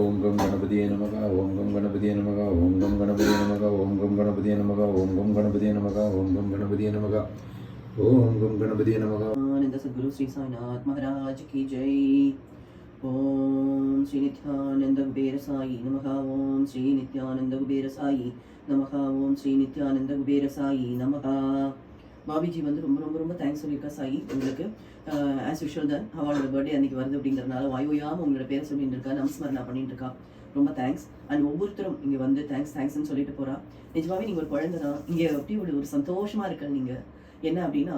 ஓம் come கணபதியே நமக ஓம் come கணபதியே நமக ஓம் கம் கணபதியே நமக ஓம் கம் கணபதியே நமக ஓம் கம் கணபதியே நமக ஓம் கம் கணபதியே நமக ஓம் கம் கணபதியே நமக. आनंद सद्गुरु श्री साईनाथ महाराज की जय। ओम श्री नित्यानंद कुबेर साई नमः। ओम श्री नित्यानंद कुबेर साई नमः। ओम श्री नित्यानंद कुबेर साई नमः। பாபிஜி வந்து ரொம்ப ரொம்ப ரொம்ப தேங்க்ஸ் சொல்லியிருக்கா சாயி உங்களுக்கு. ஆஸ் யூஷுவல் தான் அவளோட பர்த்டே அன்றைக்கி வருது அப்படிங்கிறதுனால வாயோயாமல் உங்களோட பேரை சொல்லிட்டு இருக்கா, நமஸ்மரணா பண்ணிட்டு இருக்கா. ரொம்ப தேங்க்ஸ். அண்ட் ஒவ்வொருத்தரும் இங்கே வந்து தேங்க்ஸ்ன்னு சொல்லிட்டு போகிறா. நிஜமாவே நீங்கள் ஒரு குழந்தை தான், இங்கே அப்படி ஒரு சந்தோஷமாக இருக்க நீங்கள். என்ன அப்படின்னா,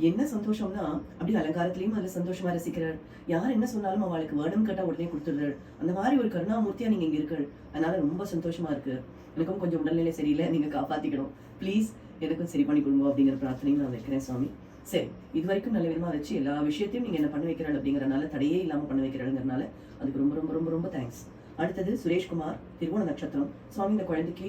என்ன சந்தோஷம்னா அப்படி அலங்காரத்துலேயும் அதில் சந்தோஷமாக ரசிக்கிறாள். யார் என்ன சொன்னாலும் அவளுக்கு வேர்டம் கேட்டால் உடனே கொடுத்துடுறாள். அந்த மாதிரி ஒரு கருணாமூர்த்தியாக நீங்கள் இங்கே இருக்காள். அதனால் ரொம்ப சந்தோஷமாக இருக்குது. எனக்கும் கொஞ்சம் உடல்நிலை சரியில்லை, நீங்கள் காப்பாற்றிக்கணும் ப்ளீஸ். எனக்கும் சரி பண்ணி கொடுங்க அப்படிங்கிற பிரார்த்தனையும் நான் வைக்கிறேன் சுவாமி. சரி, இது வரைக்கும் நல்ல விதமாக வச்சு எல்லா விஷயத்தையும் நீங்கள் என்ன பண்ண வைக்கிறாள் அப்படிங்கிறனால, தடையே இல்லாமல் பண்ண வைக்கிறாளுங்கிறனால அதுக்கு ரொம்ப ரொம்ப ரொம்ப ரொம்ப தேங்க்ஸ். அடுத்தது சுரேஷ்குமார், திருவோண நட்சத்திரம். சுவாமி, இந்த குழந்தைக்கு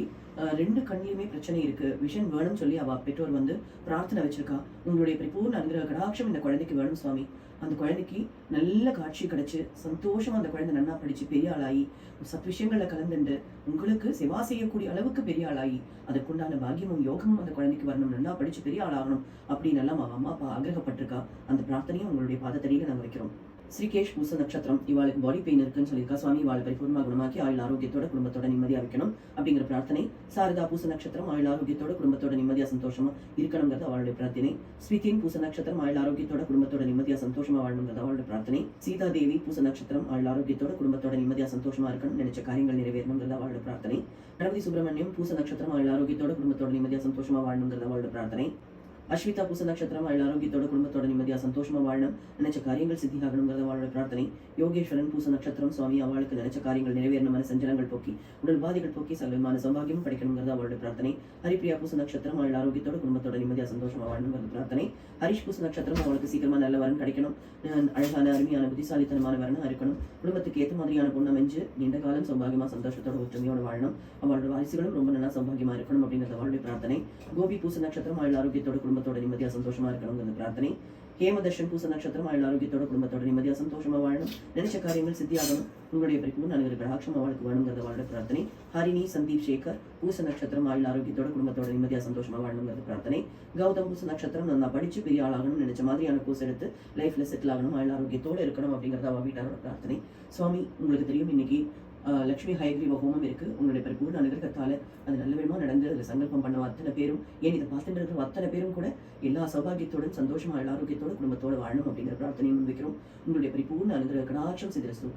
2 கண்ணிலுமே பிரச்சனை இருக்கு, விஷன் வேணும்னு சொல்லி அவ பெற்றோர் வந்து பிரார்த்தனை வச்சிருக்கா. உங்களுடைய பரிபூர்ண அனுகிரக கடாட்சம் இந்த குழந்தைக்கு வேணும் சுவாமி. அந்த குழந்தைக்கு நல்ல காட்சி கிடைச்சு சந்தோஷமா அந்த குழந்தை நன்னா படிச்சு பெரிய ஆளாகி சத் விஷயங்கள்ல கலந்துண்டு உங்களுக்கு செவா செய்யக்கூடிய அளவுக்கு பெரிய ஆளாகி அதற்குண்டான பாக்கியமும் யோகமும் அந்த குழந்தைக்கு வரணும், நல்லா படிச்சு பெரிய ஆளாகணும் அப்படின்னு எல்லாம் அவ அம்மா அப்பா ஆகிரகப்பட்டிருக்கா. அந்த பிரார்த்தனையும் உங்களுடைய பாதத்தடியில நாங்கள் வைக்கிறோம். ஸ்ரீகேஷ் பூச நட்சத்திரம். இவாளுக்கு பாடி பெயின் இருக்குன்னு சொல்லியிருக்கா. சுவாமி, இவாளை பரிபூர்ணமாக குணமாக்கி ஆயுள் ஆரோக்கியத்தோட குடும்பத்தோட நிம்மதியாக வைக்கணும் அப்படிங்கிற பிரார்த்தனை. சாரதா பூச நட்சத்திரம். ஆயுள் ஆரோக்கியத்தோட குடும்பத்தோட நிம்மதியாக சந்தோஷமா இருக்கணுங்கிறது அவளுடைய பிரார்த்தனை. ஸ்வீத்தின் பூச நட்சத்திரம். ஆயுள் ஆரோக்கியத்தோட குடும்பத்தோட நிம்மதியாக சந்தோஷமா வாழணுங்கிறது அவளுடைய பிரார்த்தனை. சீதா தேவி பூச நட்சத்திரம். ஆயுள் ஆரோக்கியத்தோட குடும்பத்தோட நிம்மதியாக சந்தோஷமா இருக்கணும், நினைச்ச காரியங்கள் நிறைவேறணுங்கிறது அவளுடைய பிரார்த்தனை. கணபதி சுப்பிரமணியம் பூச நட்சத்திரம். ஆயுள் ஆரோக்கியத்தோட குடும்பத்தோட நிம்மதியாக சந்தோஷமா வாழணுங்கிறது அவளுடைய பிரார்த்தனை. அஸ்விதா பூச நட்சத்திரம். ஆயுள் ஆரோக்கியத்தோட குடும்பத்தோட நிம்மதியாக சந்தோஷமா வாழணும், நினைச்ச காரியங்கள் சித்தியாகணுங்கிறது அவளோட பிரார்த்தனை. யோகேஸ்வரன் பூச நட்சத்திரம். சுவாமி, அவளுக்கு நினைச்ச காரியங்கள் நிறைவேறணும், சஞ்சலங்கள் போக்கி உடல் பாதிகள் போக்கி சகலமான சௌபாகியம் கிடைக்கணுங்கிறது அவளோட பிரார்த்தனை. ஹரிப்பிரியா பூச நட்சத்திரம். ஆயுள் ஆரோக்கியத்தோட குடும்பத்தோட நிம்மதியாக சந்தோஷமா வாழணுங்கிறது பிரார்த்தனை. ஹரிஷ் பூச நட்சத்திரம். அவளுக்கு சீக்கிரமா நல்ல வரன் கிடைக்கணும், அழகான அருமையான புத்திசாலித்தனமான வரணும் இருக்கணும், குடும்பத்துக்கு ஏற்ற மாதிரியான பொண்ணு அமைஞ்சு நீண்ட காலம் சௌபாகியமா சந்தோஷத்தோட ஒற்றுமையோட வாழணும், அவளோட வாரிசுகளும் ரொம்ப நல்லா சௌபாகியமா இருக்கணும் அப்படிங்கிறது அவளுடைய பிரார்த்தனை. கோபி பூச நட்சத்திரம். ஆயுள் ஆரோக்கியத்தோட குடும்பத்தோட நிம்மதியாக சந்தோஷமா இருக்கணுங்கிறது பிரார்த்தனை. ஹேமதர்ஷன் பூச நட்சத்திரம். ஆயுள் ஆரோக்கியத்தோட குடும்பத்தோட நிம்மதியாக சந்தோஷமா வாழணும், நினைச்ச காரியங்கள் சித்தியாகணும், உங்களுடைய பரிபூர்ண அனுகிரக கடாட்சம் அவளுக்கு வேணுங்கிறது அவளோட பிரார்த்தனை. ஹரிணி சந்தீப் சேகர் பூச நட்சத்திரம். ஆயுள் ஆரோக்கியத்தோட குடும்பத்தோட நிம்மதியாக சந்தோஷமா வாழணுங்கிறது பிரார்த்தனை. கௌதம் பூச நட்சத்திரம். நான் படிச்சு பெரிய ஆளாகணும், நினைச்ச மாதிரியான கோர்ஸ் எடுத்து லைஃப்ல செட்டில் ஆகணும், ஆயுள் ஆரோக்கியத்தோட இருக்கணும் அப்படிங்கிறது அவ வீட்டாரோட பிரார்த்தனை. சுவாமி, உங்களுக்கு தெரியும் இன்னைக்கு லட்சுமி ஹயக்ரீவ ஹோமம் இருக்கு. உங்களுடைய பரிபூர்ண அனுகிரகத்தால அது நல்ல விதமா நடந்து அதில் சங்கல்பம் பண்ண அத்தனை பேரும், ஏன் இதை பார்த்துட்டு இருக்கிற அத்தனை பேரும் கூட எல்லா சௌபாகியத்தோடும் சந்தோஷமா ஆரோக்கியத்தோட குடும்பத்தோட வாழணும் அப்படிங்கிற பிரார்த்தனையும் வைக்கிறோம். உங்களுடைய பரிபூர்ண அனுகிரக கடாட்சம் சிதறசு